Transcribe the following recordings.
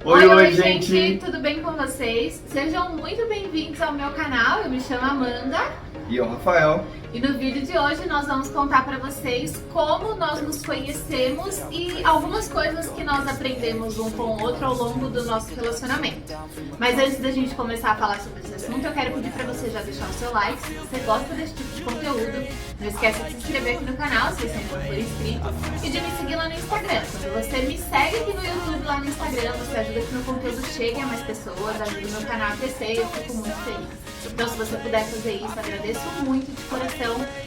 Oi, gente! Tudo bem com vocês? Sejam muito bem-vindos ao meu canal, eu me chamo Amanda. E eu, Rafael. E no vídeo de hoje nós vamos contar pra vocês como nós nos conhecemos e algumas coisas que nós aprendemos um com o outro ao longo do nosso relacionamento. Mas antes da gente começar a falar sobre esse assunto, eu quero pedir pra você já deixar o seu like se você gosta desse tipo de conteúdo. Não esqueça de se inscrever aqui no canal se você ainda não for inscrito e de me seguir lá no Instagram. Quando você me segue aqui no YouTube, lá no Instagram, você ajuda que meu conteúdo chegue a mais pessoas, ajuda o meu canal a crescer e eu fico muito feliz. Então, se você puder fazer isso, agradeço muito de coração.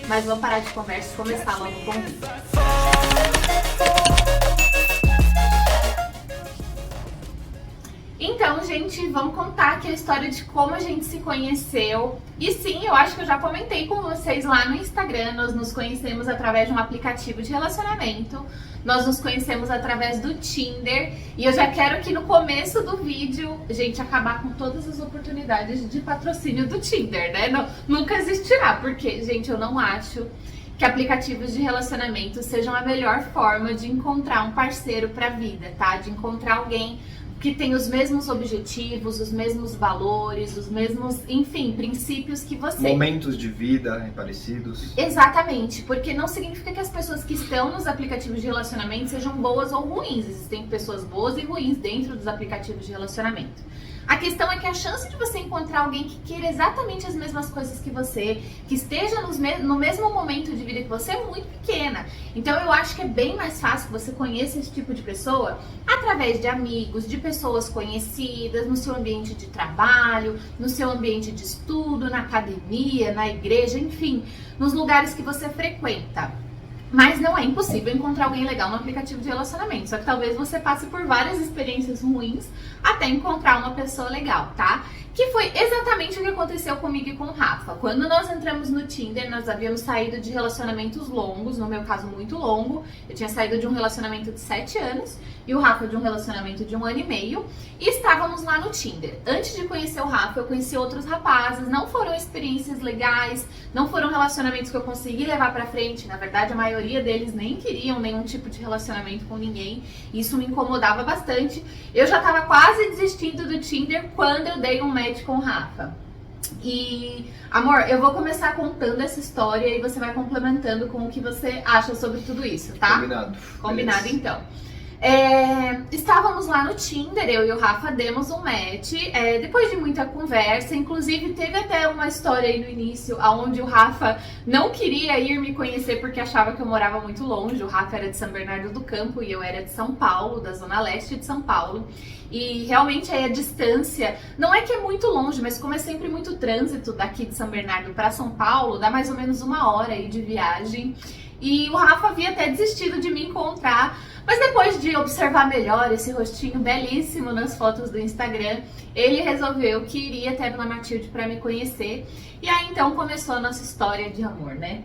Mas vamos parar de conversa e começar logo com o vídeo. Então, gente, vamos contar aqui a história de como a gente se conheceu. E sim, eu acho que eu já comentei com vocês lá no Instagram, nós nos conhecemos através de um aplicativo de relacionamento. Nós nos conhecemos através do Tinder. E eu já quero que no começo do vídeo a gente acabar com todas as oportunidades de patrocínio do Tinder, né? Não, nunca existirá, porque, gente, eu não acho que aplicativos de relacionamento sejam a melhor forma de encontrar um parceiro pra vida, tá? De encontrar alguém que tem os mesmos objetivos, os mesmos valores, os mesmos, enfim, princípios que você. Momentos de vida parecidos. Exatamente, porque não significa que as pessoas que estão nos aplicativos de relacionamento sejam boas ou ruins. Existem pessoas boas e ruins dentro dos aplicativos de relacionamento. A questão é que a chance de você encontrar alguém que queira exatamente as mesmas coisas que você, que esteja no mesmo momento de vida que você, é muito pequena. Então eu acho que é bem mais fácil que você conheça esse tipo de pessoa através de amigos, de pessoas conhecidas, no seu ambiente de trabalho, no seu ambiente de estudo, na academia, na igreja, enfim, nos lugares que você frequenta. Mas não é impossível encontrar alguém legal no aplicativo de relacionamento. Só que talvez você passe por várias experiências ruins até encontrar uma pessoa legal, tá? Que foi exatamente o que aconteceu comigo e com o Rafa. Quando nós entramos no Tinder, nós havíamos saído de relacionamentos longos, no meu caso muito longo. Eu tinha saído de um relacionamento de 7 anos e o Rafa de um relacionamento de 1 ano e meio. E estávamos lá no Tinder. Antes de conhecer o Rafa, eu conheci outros rapazes. Não foram experiências legais, não foram relacionamentos que eu consegui levar pra frente. Na verdade, a maioria deles nem queriam nenhum tipo de relacionamento com ninguém. Isso me incomodava bastante. Eu já tava quase desistindo do Tinder quando eu dei um match com o Rafa. E, amor, eu vou começar contando essa história e você vai complementando com o que você acha sobre tudo isso, tá? Combinado. Combinado, Beleza. então. Estávamos lá no Tinder, eu e o Rafa demos um match, depois de muita conversa, inclusive teve até uma história aí no início, onde o Rafa não queria ir me conhecer porque achava que eu morava muito longe. O Rafa era de São Bernardo do Campo e eu era de São Paulo, da zona leste de São Paulo. E realmente aí a distância, não é que é muito longe, mas como é sempre muito trânsito daqui de São Bernardo para São Paulo, dá mais ou menos 1 hora aí de viagem. E o Rafa havia até desistido de me encontrar, mas depois de observar melhor esse rostinho belíssimo nas fotos do Instagram, ele resolveu que iria até Vila Matilde para me conhecer. E aí então começou a nossa história de amor, né?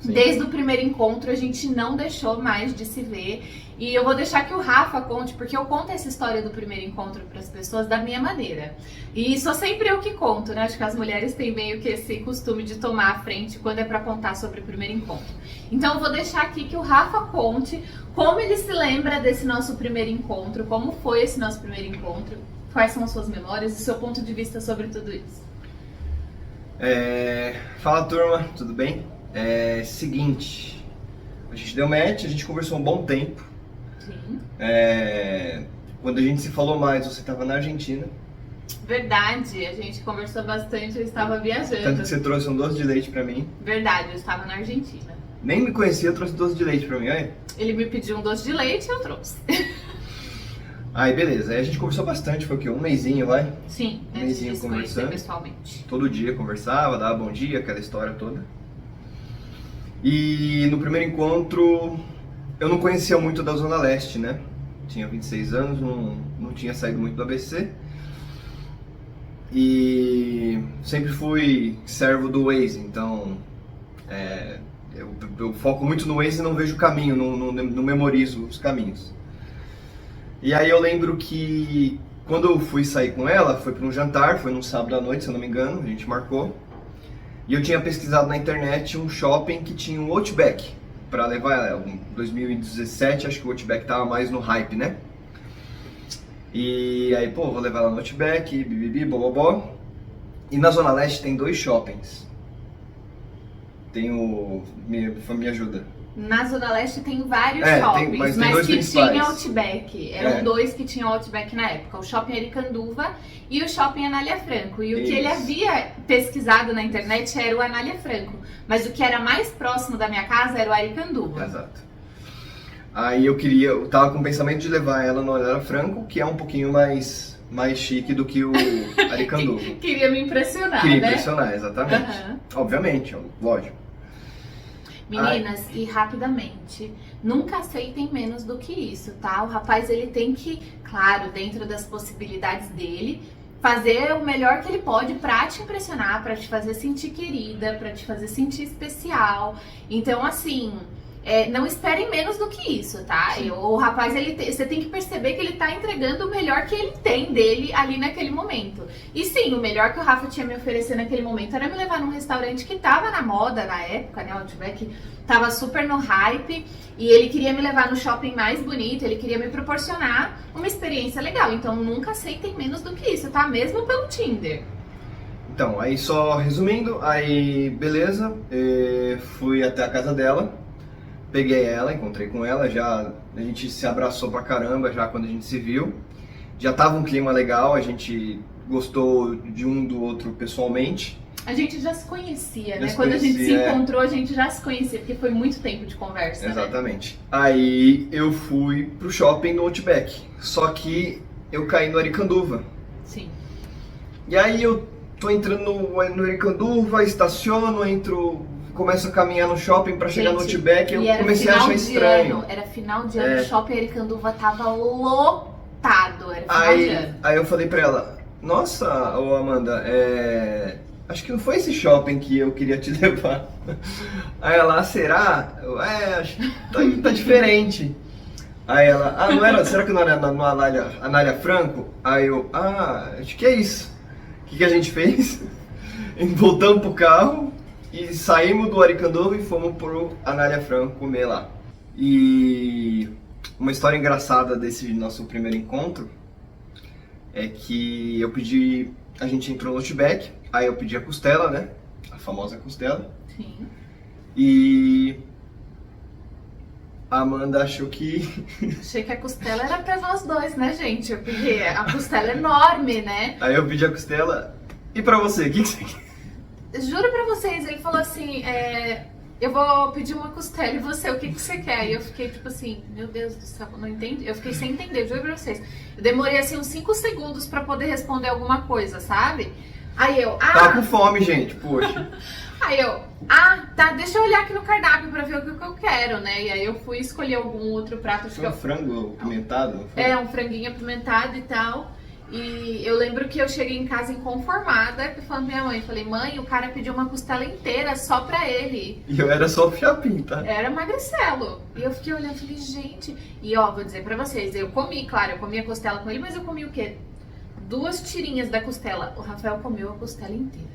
Sim. Desde o primeiro encontro a gente não deixou mais de se ver. E eu vou deixar que o Rafa conte, porque eu conto essa história do primeiro encontro para as pessoas da minha maneira. E sou sempre eu que conto, né? Acho que as mulheres têm meio que esse costume de tomar a frente quando é para contar sobre o primeiro encontro. Então eu vou deixar aqui que o Rafa conte como ele se lembra desse nosso primeiro encontro, como foi esse nosso primeiro encontro, quais são as suas memórias e seu ponto de vista sobre tudo isso. Fala, turma, tudo bem? Seguinte, a gente deu match, a gente conversou um bom tempo. Sim. Quando a gente se falou mais, você estava na Argentina. Verdade, a gente conversou bastante, eu estava viajando. Tanto que você trouxe um doce de leite pra mim. Verdade, eu estava na Argentina. Nem me conhecia, trouxe doce de leite pra mim, olha. Ele me pediu um doce de leite e eu trouxe. Aí beleza, aí a gente conversou bastante, foi o quê? Um mesinho, vai? Sim, um mesinho conversando pessoalmente. Todo dia conversava, dava bom dia, aquela história toda. E no primeiro encontro, eu não conhecia muito da Zona Leste, né? Tinha 26 anos, não tinha saído muito do ABC. E sempre fui servo do Waze, então eu foco muito no Waze e não vejo o caminho, não memorizo os caminhos. E aí eu lembro que quando eu fui sair com ela, foi para um jantar, foi num sábado à noite, se eu não me engano, a gente marcou. E eu tinha pesquisado na internet um shopping que tinha um Outback para levar ela. Em 2017, acho que o Outback tava mais no hype, né? E aí, pô, vou levar ela no Outback, bibibi, bobobó. E na Zona Leste tem 2 shoppings. Tem o... Me ajuda. Na Zona Leste tem vários Mas shoppings, tem dois que principais. tinha Outback. Eram 2 que tinham Outback na época. O Shopping Aricanduva e o Shopping Anália Franco. E o que ele havia pesquisado na internet era o Anália Franco. Mas o que era mais próximo da minha casa era o Aricanduva. Exato. Aí eu tava com o pensamento de levar ela no Anália Franco, que é um pouquinho mais chique do que o Aricanduva. Queria me impressionar, Queria né? impressionar, exatamente. Obviamente, lógico. Meninas, e rapidamente, nunca aceitem menos do que isso, tá? O rapaz, ele tem que, claro, dentro das possibilidades dele, fazer o melhor que ele pode pra te impressionar, pra te fazer sentir querida, pra te fazer sentir especial. Então, assim, não esperem menos do que isso, tá? O rapaz, você tem que perceber que ele tá entregando o melhor que ele tem dele ali naquele momento. E sim, o melhor que o Rafa tinha me oferecer naquele momento era me levar num restaurante que tava na moda na época, né? O Outback tava super no hype e ele queria me levar no shopping mais bonito, ele queria me proporcionar uma experiência legal. Então nunca aceitem menos do que isso, tá? Mesmo pelo Tinder. Então, aí só resumindo, aí beleza, fui até a casa dela. Peguei ela, encontrei com ela, a gente se abraçou pra caramba já quando a gente se viu. Já tava um clima legal, a gente gostou de um do outro pessoalmente. A gente já se conhecia, né? Quando a gente se encontrou, a gente já se conhecia, porque foi muito tempo de conversa, exatamente. Né? Aí eu fui pro shopping no Outback, só que eu caí no Aricanduva. Sim. E aí eu tô entrando no Aricanduva, estaciono, começo a caminhar no shopping pra chegar no Outback, eu comecei a achar estranho. Era final de ano, o shopping Aricanduva tava lotado, era final de ano. Aí eu falei pra ela, nossa, Amanda, acho que não foi esse shopping que eu queria te levar. Aí ela, será? Acho que tá diferente. Aí ela, não era, será que não era no Anália Franco? Aí eu, acho que é isso. O que a gente fez? Voltamos pro carro e saímos do Aricanduva e fomos pro Anália Franco comer lá. E uma história engraçada desse nosso primeiro encontro é que a gente entrou no Outback, aí eu pedi a costela, né? A famosa costela. Sim. E a Amanda achou que... Achei que a costela era pra nós dois, né, gente? Porque a costela é enorme, né? Aí eu pedi a costela. E pra você, o que você quer? Juro pra vocês, ele falou assim, eu vou pedir uma costela e você, o que você quer? E eu fiquei tipo assim, meu Deus do céu, não entendi. Eu fiquei sem entender, juro pra vocês. Eu demorei assim uns 5 segundos pra poder responder alguma coisa, sabe? Aí eu, Tava com fome, gente, poxa. Aí eu, tá, deixa eu olhar aqui no cardápio pra ver o que eu quero, né? E aí eu fui escolher algum outro prato. Foi um frango apimentado, não foi? Um franguinho apimentado e tal. E eu lembro que eu cheguei em casa inconformada, que eu falei pra minha mãe, falei, mãe, o cara pediu uma costela inteira só pra ele. E eu era só o fiapinho, tá? Era magricelo. E eu fiquei olhando e falei, gente... E ó, vou dizer pra vocês, eu comi a costela com ele, mas eu comi o quê? 2 tirinhas da costela. O Rafael comeu a costela inteira.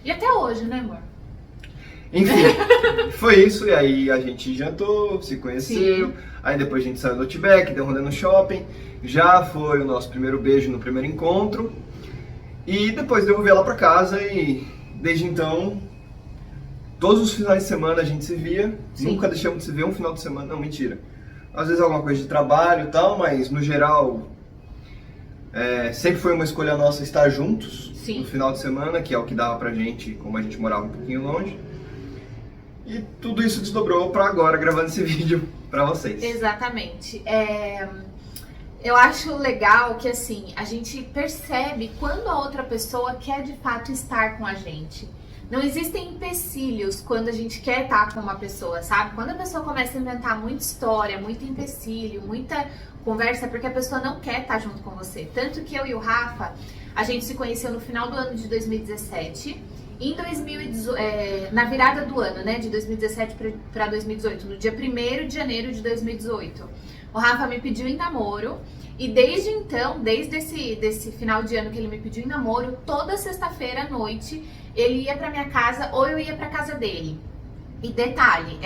E até hoje, né, amor? Enfim, foi isso, e aí a gente jantou, se conheceu, sim. Aí depois a gente saiu do Outback, deu um rolê no shopping, já foi o nosso primeiro beijo no primeiro encontro, e depois devolvi ela pra casa e desde então, todos os finais de semana a gente se via, sim. Nunca deixamos de se ver um final de semana, não, mentira. Às vezes alguma coisa de trabalho e tal, mas no geral, sempre foi uma escolha nossa estar juntos, sim. No final de semana, que é o que dava pra gente, como a gente morava um pouquinho longe. E tudo isso desdobrou pra agora, gravando esse vídeo pra vocês. Exatamente. Eu acho legal que, assim, a gente percebe quando a outra pessoa quer de fato estar com a gente. Não existem empecilhos quando a gente quer estar com uma pessoa, sabe? Quando a pessoa começa a inventar muita história, muito empecilho, muita conversa, é porque a pessoa não quer estar junto com você. Tanto que eu e o Rafa, a gente se conheceu no final do ano de 2017. Em 2018, na virada do ano, né, de 2017 para 2018, no dia 1º de janeiro de 2018, o Rafa me pediu em namoro e desde então, desde esse final de ano que ele me pediu em namoro, toda sexta-feira à noite ele ia pra minha casa ou eu ia pra casa dele. E detalhe,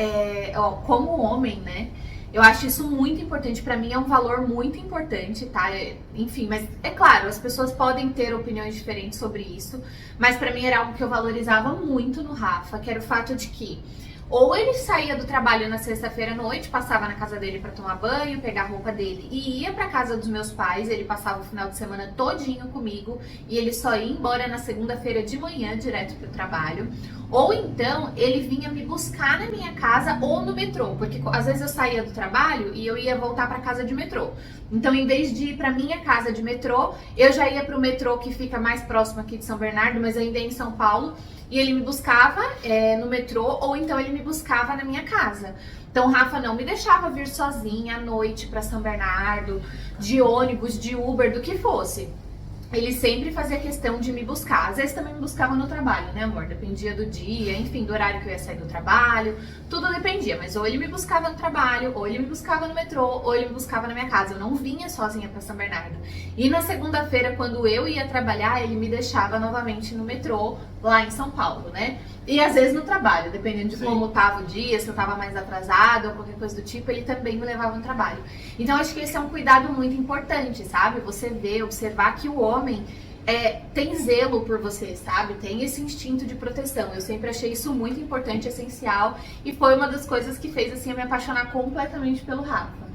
como homem, né, Eu acho isso muito importante, pra mim é um valor muito importante, tá? Enfim, mas é claro, as pessoas podem ter opiniões diferentes sobre isso, mas pra mim era algo que eu valorizava muito no Rafa, que era o fato de que ou ele saía do trabalho na sexta-feira à noite, passava na casa dele pra tomar banho, pegar a roupa dele e ia pra casa dos meus pais, ele passava o final de semana todinho comigo e ele só ia embora na segunda-feira de manhã direto pro trabalho. Ou então ele vinha me buscar na minha casa ou no metrô, porque às vezes eu saía do trabalho e eu ia voltar para casa de metrô. Então, em vez de ir para minha casa de metrô, eu já ia para o metrô que fica mais próximo aqui de São Bernardo, mas ainda é em São Paulo, e ele me buscava no metrô ou então ele me buscava na minha casa. Então, o Rafa não me deixava vir sozinha à noite para São Bernardo, de ônibus, de Uber, do que fosse. Ele sempre fazia questão de me buscar. Às vezes também me buscava no trabalho, né, amor? Dependia do dia, enfim, do horário que eu ia sair do trabalho. Tudo dependia, mas ou ele me buscava no trabalho, ou ele me buscava no metrô, ou ele me buscava na minha casa. Eu não vinha sozinha pra São Bernardo. E na segunda-feira, quando eu ia trabalhar, ele me deixava novamente no metrô, lá em São Paulo, né? E às vezes no trabalho, dependendo de como tava o dia, se eu tava mais atrasada ou qualquer coisa do tipo, ele também me levava no trabalho. Então acho que esse é um cuidado muito importante, sabe? Você ver, observar que o homem tem zelo por você, sabe? Tem esse instinto de proteção. Eu sempre achei isso muito importante, essencial, e foi uma das coisas que fez assim eu me apaixonar completamente pelo Rafa.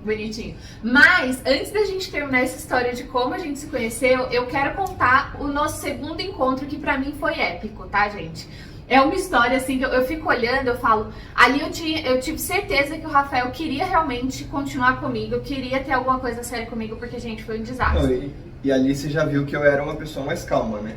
Bonitinho. Mas, antes da gente terminar essa história de como a gente se conheceu, eu quero contar o nosso segundo encontro, que pra mim foi épico, tá, gente? É uma história assim que eu fico olhando, eu falo, ali eu tive certeza que o Rafael queria realmente continuar comigo, eu queria ter alguma coisa séria comigo, porque, gente, foi um desastre. E ali você já viu que eu era uma pessoa mais calma, né?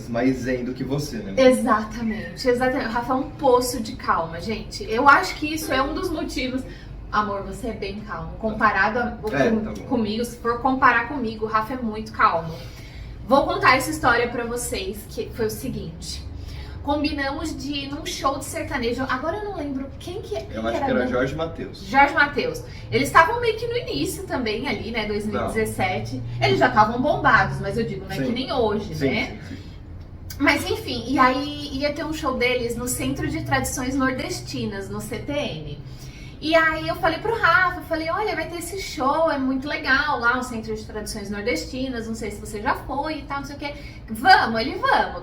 Mais zen do que você, né? Exatamente. O Rafa é um poço de calma, gente. Eu acho que isso é um dos motivos. Amor, você é bem calmo. Comparado comigo, se for comparar comigo, o Rafa é muito calmo. Vou contar essa história pra vocês, que foi o seguinte. Combinamos de ir num show de sertanejo. Agora eu não lembro quem que era. Eu acho que era Jorge Mateus. Jorge Mateus. Eles estavam meio que no início também ali, né? 2017. Não. Eles já estavam bombados, mas eu digo, não é que nem hoje, né? Sim. Mas enfim, e aí ia ter um show deles no Centro de Tradições Nordestinas, no CTN. E aí eu falei pro Rafa, olha, vai ter esse show, é muito legal lá, o Centro de Tradições Nordestinas, não sei se você já foi e tal, não sei o que. Vamos,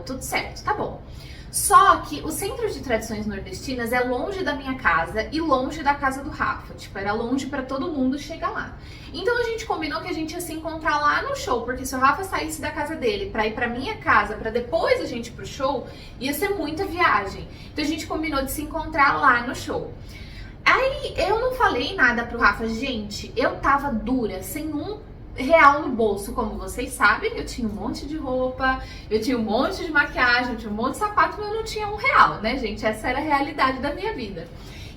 tudo certo, tá bom. Só que o Centro de Tradições Nordestinas é longe da minha casa e longe da casa do Rafa. Tipo, era longe pra todo mundo chegar lá. Então a gente combinou que a gente ia se encontrar lá no show, porque se o Rafa saísse da casa dele pra ir pra minha casa, pra depois a gente ir pro show, ia ser muita viagem. Então a gente combinou de se encontrar lá no show. Aí eu não falei nada pro Rafa. Gente, eu tava dura, sem R$1 no bolso, como vocês sabem. Eu tinha um monte de roupa, eu tinha um monte de maquiagem, eu tinha um monte de sapato, mas eu não tinha R$1, né, gente? Essa era a realidade da minha vida.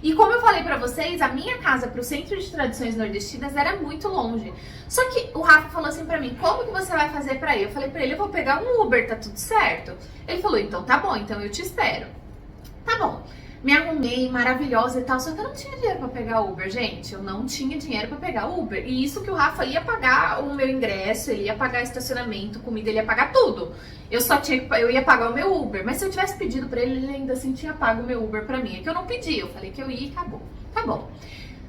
E como eu falei pra vocês, a minha casa pro Centro de Tradições Nordestinas era muito longe. Só que o Rafa falou assim pra mim, como que você vai fazer pra ir? Eu falei pra ele, eu vou pegar um Uber, tá tudo certo? Ele falou, então tá bom, então eu te espero. Tá bom. Me arrumei, maravilhosa e tal, só que eu não tinha dinheiro pra pegar Uber, gente. Eu não tinha dinheiro pra pegar Uber. E isso que o Rafa ia pagar o meu ingresso, ele ia pagar estacionamento, comida, ele ia pagar tudo. Eu ia pagar o meu Uber. Mas se eu tivesse pedido pra ele, ele ainda assim tinha pago o meu Uber pra mim. É que eu não pedi, eu falei que eu ia e acabou. Tá bom.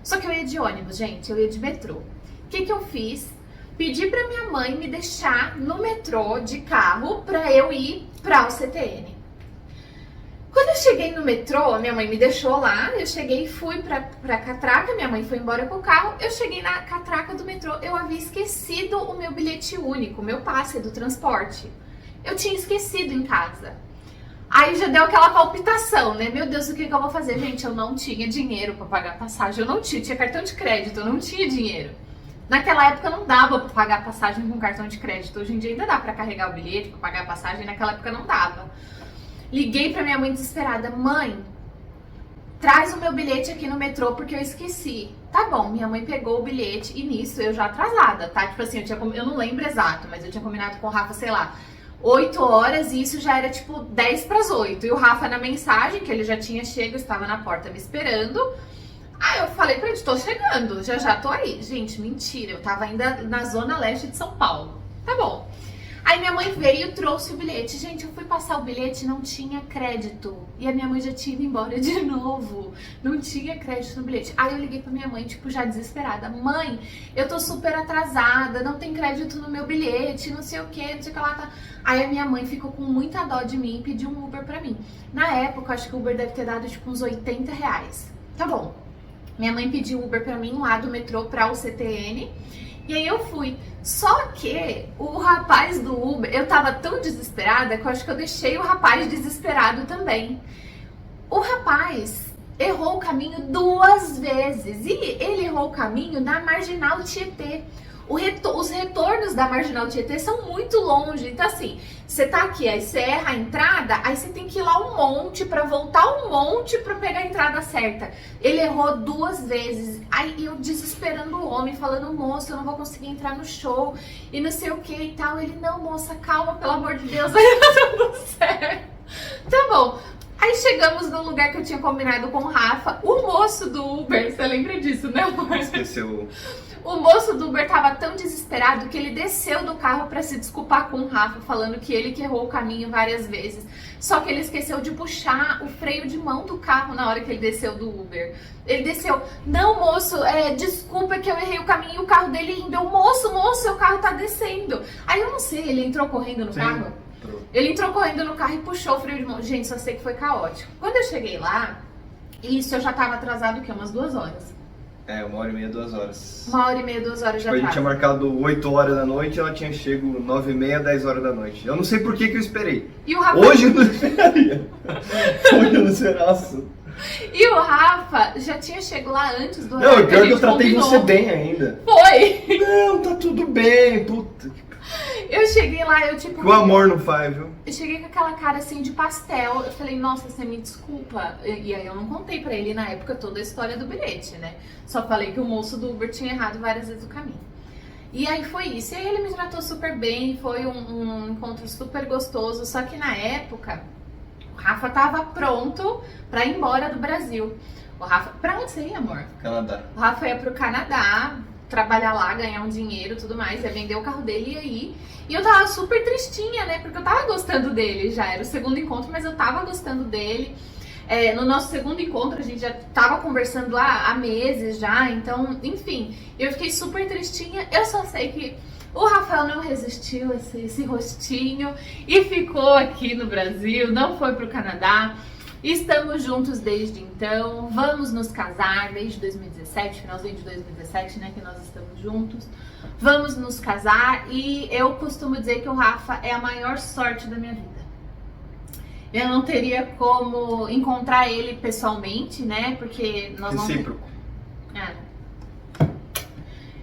Só que eu ia de ônibus, gente, eu ia de metrô. O que eu fiz? Pedi pra minha mãe me deixar no metrô de carro pra eu ir pra o CTN. Quando eu cheguei no metrô, a minha mãe me deixou lá, eu cheguei e fui pra catraca, minha mãe foi embora com o carro, eu cheguei na catraca do metrô, eu havia esquecido o meu bilhete único, o meu passe do transporte. Eu tinha esquecido em casa. Aí já deu aquela palpitação, né? Meu Deus, o que eu vou fazer? Gente, eu não tinha dinheiro pra pagar passagem, eu tinha cartão de crédito, eu não tinha dinheiro. Naquela época não dava pra pagar passagem com cartão de crédito, hoje em dia ainda dá pra carregar o bilhete, pra pagar a passagem, naquela época não dava. Liguei pra minha mãe desesperada, mãe, traz o meu bilhete aqui no metrô porque eu esqueci. Tá bom, minha mãe pegou o bilhete e nisso eu já atrasada, tá? Tipo assim, eu não lembro exato, mas eu tinha combinado com o Rafa, sei lá, 8 horas e isso já era tipo 10 para as 8. E o Rafa na mensagem, que ele já tinha chego, estava na porta me esperando. Aí eu falei pra ele, tô chegando, já tô aí. Gente, mentira, eu tava ainda na zona leste de São Paulo. Tá bom. Aí minha mãe veio e trouxe o bilhete. Gente, eu fui passar o bilhete, não tinha crédito. E a minha mãe já tinha ido embora de novo. Não tinha crédito no bilhete. Aí eu liguei pra minha mãe, tipo, já desesperada. Mãe, eu tô super atrasada, não tem crédito no meu bilhete, não sei o que, não sei o que lá. Tá. Aí a minha mãe ficou com muita dó de mim e pediu um Uber pra mim. Na época, acho que o Uber deve ter dado, tipo, uns R$80. Tá bom. Minha mãe pediu Uber pra mim lá do metrô pra o CTN. E aí eu fui. Só que o rapaz do Uber, eu tava tão desesperada que eu acho que eu deixei o rapaz desesperado também. O rapaz errou o caminho 2 vezes. E ele errou o caminho na Marginal Tietê. Os retornos da Marginal Tietê são muito longe. Então assim, você tá aqui, aí você erra a entrada, aí você tem que ir lá um monte pra voltar um monte pra pegar a entrada certa. Ele errou 2 vezes. Aí eu desesperando o homem, falando, moço, eu não vou conseguir entrar no show e não sei o que e tal. Ele, não, moça, calma, pelo amor de Deus, vai dar tudo certo. Tá bom. Aí chegamos no lugar que eu tinha combinado com o Rafa. O moço do Uber, você lembra disso, né, amor? Esqueceu. O moço do Uber tava tão desesperado que ele desceu do carro pra se desculpar com o Rafa, falando que ele que errou o caminho várias vezes. Só que ele esqueceu de puxar o freio de mão do carro na hora que ele desceu do Uber. Ele desceu, não, moço, desculpa que eu errei o caminho, e o carro dele indo. Moço, seu carro tá descendo. Aí eu não sei, ele entrou correndo no carro? Ele entrou correndo no carro e puxou o freio de mão. Gente, só sei que foi caótico. Quando eu cheguei lá, isso eu já tava atrasado, o quê? Umas 2 horas. 1h30, 2 horas. 1h30, 2 horas já A gente tinha marcado 8 horas da noite e ela tinha chego 9h30, 10 horas da noite. Eu não sei por que eu esperei. E o Rafa... Hoje eu não esperaria. Hoje eu não esperasse. E o Rafa já tinha chegado lá antes do horário. Não, pior que eu tratei você bem ainda. Foi! Não, tá tudo bem, puta. Eu cheguei lá, eu tipo... Que o amor não faz, viu? Eu cheguei com aquela cara assim de pastel. Eu falei, nossa, você me desculpa. E aí eu não contei pra ele na época toda a história do bilhete, né? Só falei que o moço do Uber tinha errado várias vezes o caminho. E aí foi isso. E aí ele me tratou super bem, foi um encontro super gostoso. Só que na época, o Rafa tava pronto pra ir embora do Brasil. O Rafa... Pra onde você ia, amor? Canadá. O Rafa ia pro Canadá, trabalhar lá, ganhar um dinheiro e tudo mais, ia vender o carro dele e aí. E eu tava super tristinha, né? Porque eu tava gostando dele já. Era o segundo encontro, mas eu tava gostando dele. No nosso segundo encontro, a gente já tava conversando há meses já. Então, enfim, eu fiquei super tristinha. Eu só sei que o Rafael não resistiu a esse rostinho e ficou aqui no Brasil, não foi pro Canadá. Estamos juntos desde então, vamos nos casar desde 2017, finalzinho de 2017, né, que nós estamos juntos. Vamos nos casar e eu costumo dizer que o Rafa é a maior sorte da minha vida. Eu não teria como encontrar ele pessoalmente, né, porque nós não... Recíproco.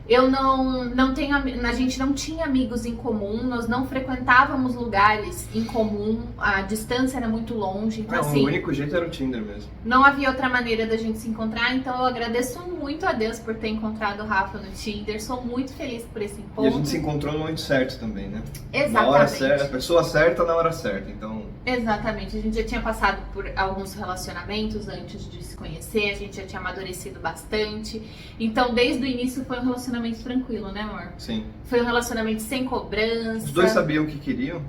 Eu não tenho, a gente não tinha amigos em comum, nós não frequentávamos lugares em comum, a distância era muito longe, então assim... O único jeito era o Tinder mesmo. Não havia outra maneira da gente se encontrar, então eu agradeço muito a Deus por ter encontrado o Rafa no Tinder, sou muito feliz por esse encontro. E a gente se encontrou no momento certo também, né? Exatamente. Na hora certa, a pessoa certa na hora certa, então... Exatamente, a gente já tinha passado por alguns relacionamentos antes de se conhecer, a gente já tinha amadurecido bastante, então desde o início foi um relacionamento tranquilo, né, amor? Sim. Foi um relacionamento sem cobrança. Os dois sabiam o que queriam.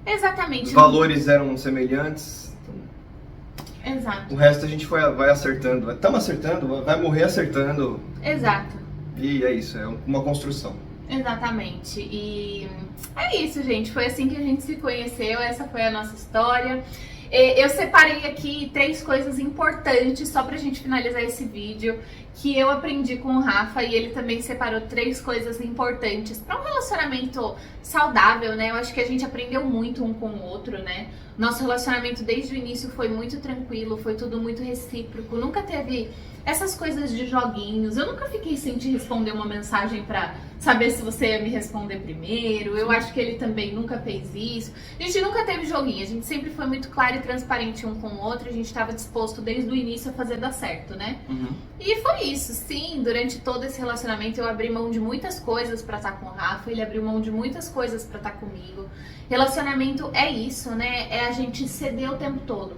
Exatamente. Os valores eram semelhantes. Então... Exato. O resto a gente vai acertando. Estamos acertando, vai morrer acertando. Exato. E é isso, é uma construção. Exatamente. E é isso, gente. Foi assim que a gente se conheceu. Essa foi a nossa história. Eu separei aqui 3 coisas importantes só pra gente finalizar esse vídeo que eu aprendi com o Rafa e ele também separou 3 coisas importantes para um relacionamento saudável, né? Eu acho que a gente aprendeu muito um com o outro, né? Nosso relacionamento desde o início foi muito tranquilo, foi tudo muito recíproco, nunca teve essas coisas de joguinhos. Eu nunca fiquei sem te responder uma mensagem pra saber se você ia me responder primeiro. Eu acho que ele também nunca fez isso. A gente nunca teve joguinho, a gente sempre foi muito claro e transparente um com o outro. A gente estava disposto desde o início a fazer dar certo, né? Uhum. E foi isso, sim. Durante todo esse relacionamento eu abri mão de muitas coisas pra estar com o Rafa, ele abriu mão de muitas coisas pra estar comigo. Relacionamento é isso, né? É a gente ceder o tempo todo.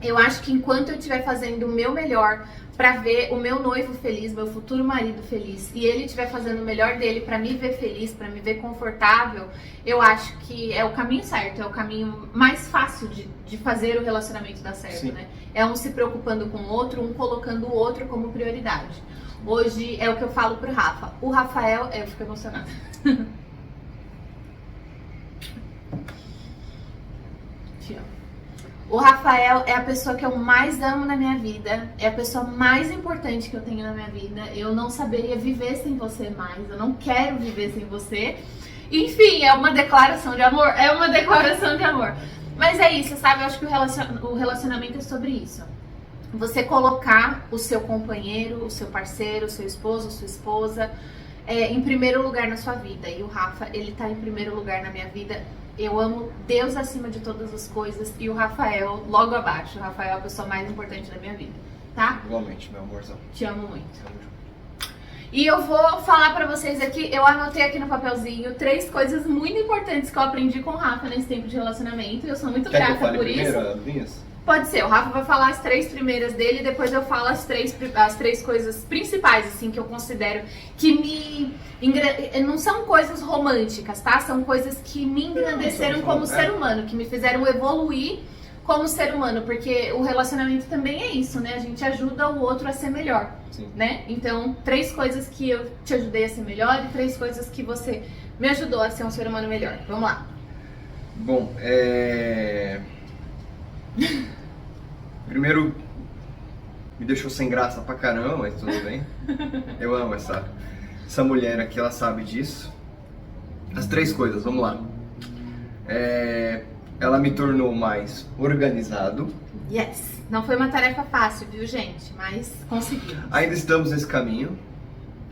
Eu acho que enquanto eu estiver fazendo o meu melhor pra ver o meu noivo feliz, meu futuro marido feliz, e ele estiver fazendo o melhor dele pra me ver feliz, pra me ver confortável, eu acho que é o caminho certo, é o caminho mais fácil de fazer o relacionamento dar certo, Sim. né? É um se preocupando com o outro, um colocando o outro como prioridade. Hoje é o que eu falo pro Rafa. O Rafael, eu fico emocionada. Te amo. O Rafael é a pessoa que eu mais amo na minha vida, é a pessoa mais importante que eu tenho na minha vida. Eu não saberia viver sem você mais, eu não quero viver sem você. Enfim, é uma declaração de amor, é uma declaração de amor. Mas é isso, sabe? Eu acho que o relacionamento é sobre isso. Você colocar o seu companheiro, o seu parceiro, o seu esposo, sua esposa, em primeiro lugar na sua vida. E o Rafa, ele tá em primeiro lugar na minha vida. Eu amo Deus acima de todas as coisas e o Rafael logo abaixo. O Rafael é a pessoa mais importante da minha vida, tá? Igualmente, meu amorzão. Te amo muito. E eu vou falar pra vocês aqui, eu anotei aqui no papelzinho 3 coisas muito importantes que eu aprendi com o Rafa nesse tempo de relacionamento. Eu sou muito Quer que eu grata fale por primeiro, isso. Vinhas? Pode ser, o Rafa vai falar as 3 primeiras dele e depois eu falo as três coisas principais, assim, que eu considero que não são coisas românticas, tá? São coisas que me engrandeceram como ser humano, que me fizeram evoluir como ser humano, porque o relacionamento também é isso, né? A gente ajuda o outro a ser melhor, Sim. né? Então, 3 coisas que eu te ajudei a ser melhor e 3 coisas que você me ajudou a ser um ser humano melhor. Vamos lá. Bom, primeiro, me deixou sem graça pra caramba, mas tudo bem. Eu amo essa mulher aqui, ela sabe disso. As 3 coisas, vamos lá. Ela me tornou mais organizado. Yes! Não foi uma tarefa fácil, viu, gente? Mas conseguimos. Ainda estamos nesse caminho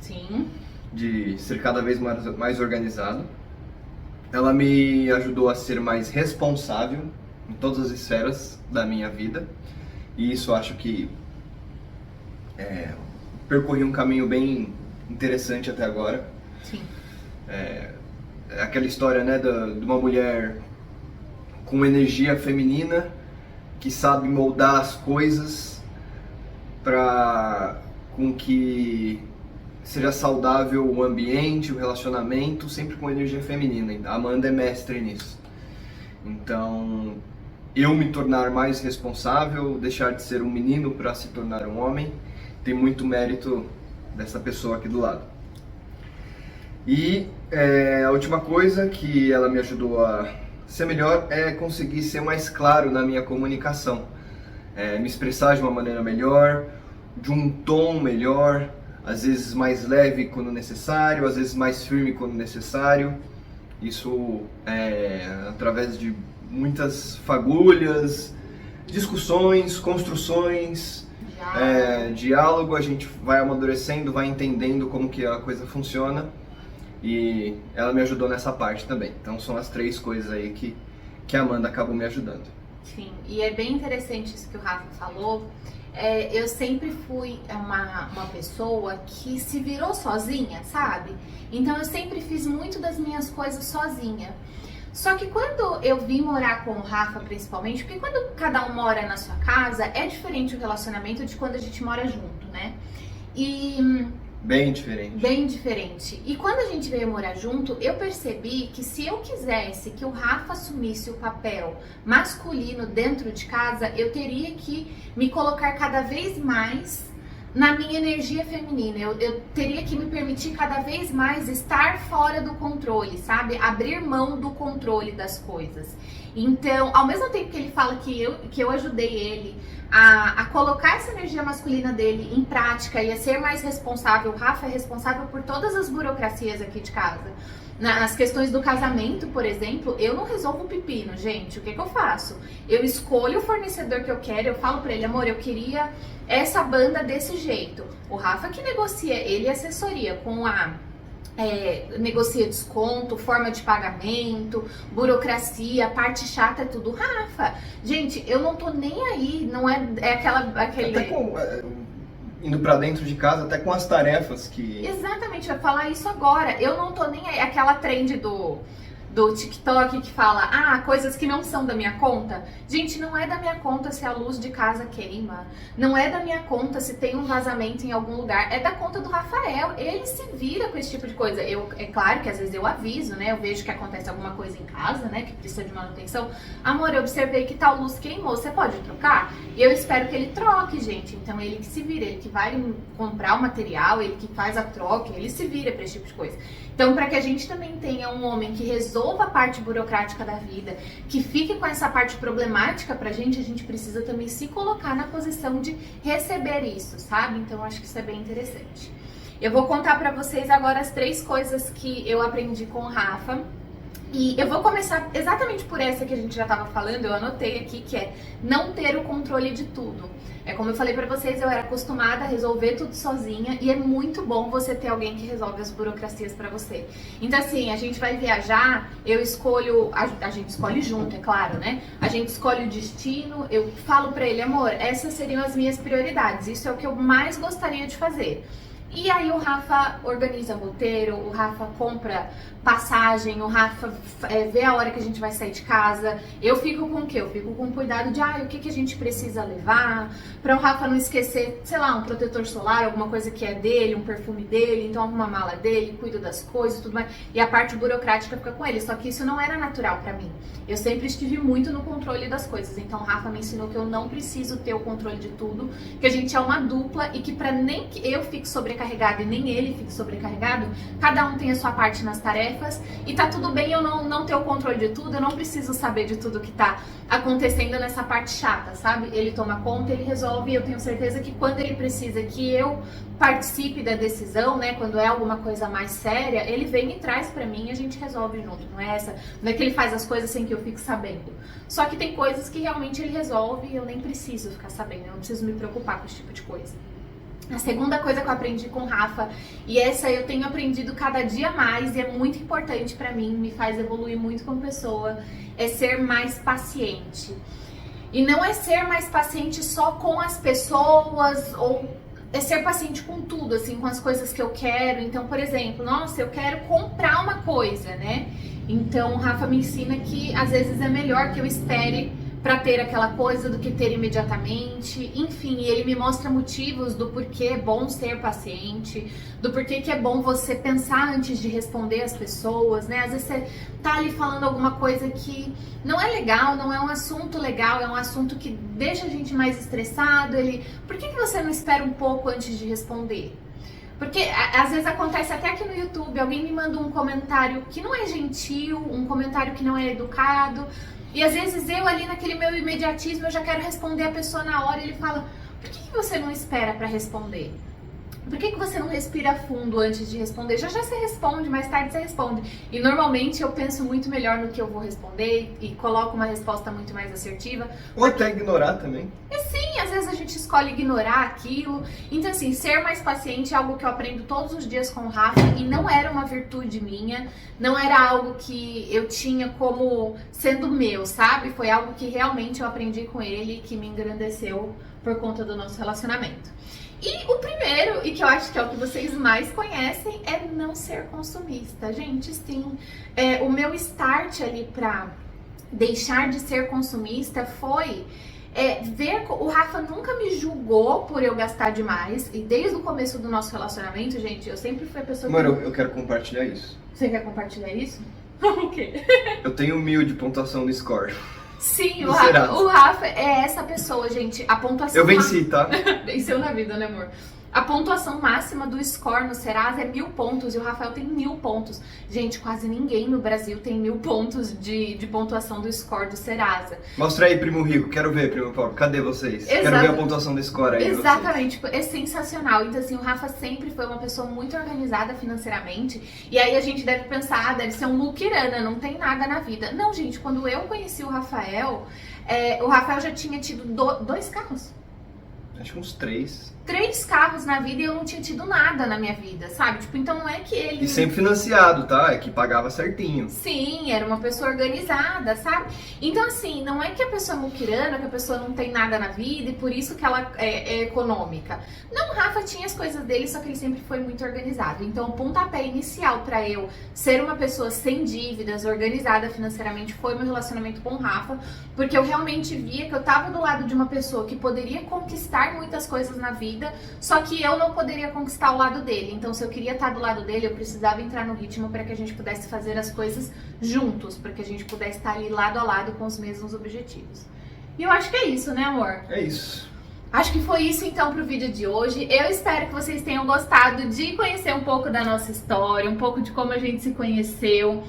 Sim. de ser cada vez mais organizado. Ela me ajudou a ser mais responsável em todas as esferas da minha vida. E isso acho que percorri um caminho bem interessante até agora. Sim. Aquela história, né, de uma mulher com energia feminina que sabe moldar as coisas para com que seja saudável o ambiente, o relacionamento, sempre com energia feminina. A Amanda é mestre nisso. Então, eu me tornar mais responsável, deixar de ser um menino para se tornar um homem, tem muito mérito dessa pessoa aqui do lado. E a última coisa que ela me ajudou a ser melhor é conseguir ser mais claro na minha comunicação, me expressar de uma maneira melhor, de um tom melhor, às vezes mais leve quando necessário, às vezes mais firme quando necessário. Isso através de muitas fagulhas, discussões, construções, diálogo, a gente vai amadurecendo, vai entendendo como que a coisa funciona. E ela me ajudou nessa parte também. Então são as 3 coisas aí que a Amanda acabou me ajudando. Sim, e é bem interessante isso que o Rafa falou. Eu sempre fui uma pessoa que se virou sozinha, sabe? Então eu sempre fiz muito das minhas coisas sozinha. Só que quando eu vim morar com o Rafa, principalmente, porque quando cada um mora na sua casa, é diferente o relacionamento de quando a gente mora junto, né? Bem diferente. Bem diferente. E quando a gente veio morar junto, eu percebi que se eu quisesse que o Rafa assumisse o papel masculino dentro de casa, eu teria que me colocar cada vez mais na minha energia feminina. Eu teria que me permitir cada vez mais estar fora do controle, sabe? Abrir mão do controle das coisas. Então, ao mesmo tempo que ele fala que eu ajudei ele a colocar essa energia masculina dele em prática e a ser mais responsável, o Rafa é responsável por todas as burocracias aqui de casa. Nas questões do casamento, por exemplo, eu não resolvo o pepino, gente. O que eu faço? Eu escolho o fornecedor que eu quero, eu falo pra ele, amor, eu queria essa banda desse jeito. O Rafa que negocia, ele assessoria com negocia desconto, forma de pagamento, burocracia, parte chata, é tudo Rafa. Gente, eu não tô nem aí, não é aquele... Até indo pra dentro de casa, até com as tarefas que... Exatamente, eu ia falar isso agora. Eu não tô nem aí, aquela trend do TikTok que fala, coisas que não são da minha conta. Gente, não é da minha conta se a luz de casa queima. Não é da minha conta se tem um vazamento em algum lugar. É da conta do Rafael. Ele se vira com esse tipo de coisa. É claro que às vezes eu aviso, né? Eu vejo que acontece alguma coisa em casa, né? Que precisa de manutenção. Amor, eu observei que tal luz queimou. Você pode trocar? E eu espero que ele troque, gente. Então ele que se vira. Ele que vai comprar o material, ele que faz a troca, ele se vira pra esse tipo de coisa. Então, para que a gente também tenha um homem que resolva a parte burocrática da vida, que fique com essa parte problemática pra gente, a gente precisa também se colocar na posição de receber isso, sabe? Então, eu acho que isso é bem interessante. Eu vou contar pra vocês agora as 3 coisas que eu aprendi com o Rafa. E eu vou começar exatamente por essa que a gente já estava falando, eu anotei aqui, que é não ter o controle de tudo. É como eu falei pra vocês, eu era acostumada a resolver tudo sozinha e é muito bom você ter alguém que resolve as burocracias pra você. Então assim, a gente vai viajar, eu escolho, a gente escolhe junto, é claro, né? A gente escolhe o destino, eu falo pra ele, amor, essas seriam as minhas prioridades, isso é o que eu mais gostaria de fazer. E aí o Rafa organiza roteiro, o Rafa compra passagem, o Rafa vê a hora que a gente vai sair de casa. Eu fico com o quê? Eu fico com cuidado de o que a gente precisa levar, para o Rafa não esquecer, sei lá, um protetor solar, alguma coisa que é dele, um perfume dele, então arruma a mala dele, cuida das coisas, tudo mais. E a parte burocrática fica com ele, só que isso não era natural para mim. Eu sempre estive muito no controle das coisas, então o Rafa me ensinou que eu não preciso ter o controle de tudo, que a gente é uma dupla e que para nem que eu fique sobrecarregada e nem ele fique sobrecarregado, cada um tem a sua parte nas tarefas e tá tudo bem eu não ter o controle de tudo, eu não preciso saber de tudo que tá acontecendo nessa parte chata, sabe? Ele toma conta, ele resolve e eu tenho certeza que quando ele precisa que eu participe da decisão, né, quando é alguma coisa mais séria, ele vem e traz pra mim e a gente resolve junto, não é que ele faz as coisas sem que eu fique sabendo. Só que tem coisas que realmente ele resolve e eu nem preciso ficar sabendo, eu não preciso me preocupar com esse tipo de coisa. A segunda coisa que eu aprendi com o Rafa, e essa eu tenho aprendido cada dia mais e é muito importante pra mim, me faz evoluir muito como pessoa, é ser mais paciente. E não é ser mais paciente só com as pessoas, ou é ser paciente com tudo, assim, com as coisas que eu quero. Então, por exemplo, nossa, eu quero comprar uma coisa, né? Então, o Rafa me ensina que às vezes é melhor que eu espere para ter aquela coisa do que ter imediatamente. Enfim, ele me mostra motivos do porquê é bom ser paciente, do porquê que é bom você pensar antes de responder às pessoas, né? Às vezes você tá ali falando alguma coisa que não é legal, não é um assunto legal, é um assunto que deixa a gente mais estressado. Por que você não espera um pouco antes de responder? Porque às vezes acontece até aqui no YouTube, alguém me manda um comentário que não é gentil, um comentário que não é educado, e às vezes eu ali naquele meu imediatismo eu já quero responder a pessoa na hora e ele fala, por que você não espera pra responder? Por que você não respira fundo antes de responder? Já você responde, mais tarde você responde. E normalmente eu penso muito melhor no que eu vou responder e coloco uma resposta muito mais assertiva. Ou até ignorar também. Sim, às vezes a gente escolhe ignorar aquilo. Então assim, ser mais paciente é algo que eu aprendo todos os dias com o Rafa e não era uma virtude minha, não era algo que eu tinha como sendo meu, sabe? Foi algo que realmente eu aprendi com ele e que me engrandeceu por conta do nosso relacionamento. E o primeiro, e que eu acho que é o que vocês mais conhecem, é não ser consumista. Gente, sim, o meu start ali pra deixar de ser consumista foi ver... O Rafa nunca me julgou por eu gastar demais. E desde o começo do nosso relacionamento, gente, eu sempre fui a pessoa que... Mano, eu quero compartilhar isso. Você quer compartilhar isso? O quê? Eu tenho 1000 de pontuação no score. Sim, o Rafa é essa pessoa, gente. A pontuação... Eu venci, tá? Venceu na vida, né, amor? A pontuação máxima do score no Serasa é 1000 pontos e o Rafael tem 1000 pontos. Gente, quase ninguém no Brasil tem 1000 pontos de pontuação do score do Serasa. Mostra aí, primo rico. Quero ver, primo pobre. Cadê vocês? Quero ver a pontuação do score aí. Exatamente, tipo, é sensacional. Então, assim, o Rafa sempre foi uma pessoa muito organizada financeiramente. E aí a gente deve pensar, deve ser um muquirana, não tem nada na vida. Não, gente, quando eu conheci o Rafael já tinha tido 2 carros. Acho que uns 3. 3 carros na vida e eu não tinha tido nada na minha vida, sabe? Tipo, então não é que ele... E sempre financiado, tá? É que pagava certinho. Sim, era uma pessoa organizada, sabe? Então, assim, não é que a pessoa é muquirana, que a pessoa não tem nada na vida e por isso que ela é econômica. Não, o Rafa tinha as coisas dele, só que ele sempre foi muito organizado. Então, o pontapé inicial pra eu ser uma pessoa sem dívidas, organizada financeiramente, foi meu relacionamento com o Rafa, porque eu realmente via que eu tava do lado de uma pessoa que poderia conquistar muitas coisas na vida, só que eu não poderia conquistar o lado dele. Então, se eu queria estar do lado dele, eu precisava entrar no ritmo para que a gente pudesse fazer as coisas juntos, para que a gente pudesse estar ali lado a lado com os mesmos objetivos. E eu acho que é isso, né, amor? É isso. Acho que foi isso então pro vídeo de hoje. Eu espero que vocês tenham gostado de conhecer um pouco da nossa história, um pouco de como a gente se conheceu.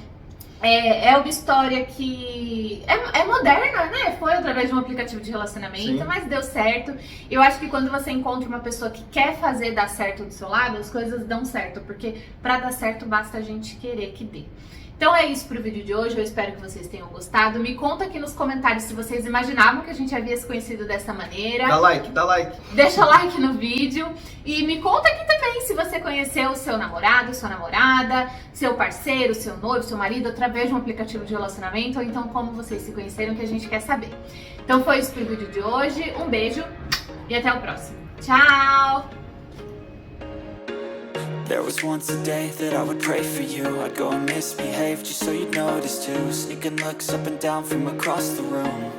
É uma história que é moderna, né? Foi através de um aplicativo de relacionamento, Sim. mas deu certo. Eu acho que quando você encontra uma pessoa que quer fazer dar certo do seu lado, as coisas dão certo, porque pra dar certo basta a gente querer que dê. Então é isso pro vídeo de hoje, eu espero que vocês tenham gostado. Me conta aqui nos comentários se vocês imaginavam que a gente havia se conhecido dessa maneira. Dá like, dá like. Deixa like no vídeo e me conta aqui também se você conheceu o seu namorado, sua namorada, seu parceiro, seu noivo, seu marido através de um aplicativo de relacionamento ou então como vocês se conheceram, que a gente quer saber. Então foi isso pro vídeo de hoje, um beijo e até o próximo. Tchau! There was once a day that I would pray for you. I'd go and misbehave just so you'd notice too. Sneaking looks up and down from across the room.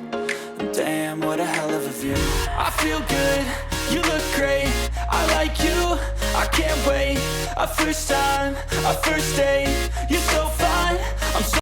And damn, what a hell of a view. I feel good, you look great. I like you, I can't wait. A first time, a first date. You're so fine, I'm so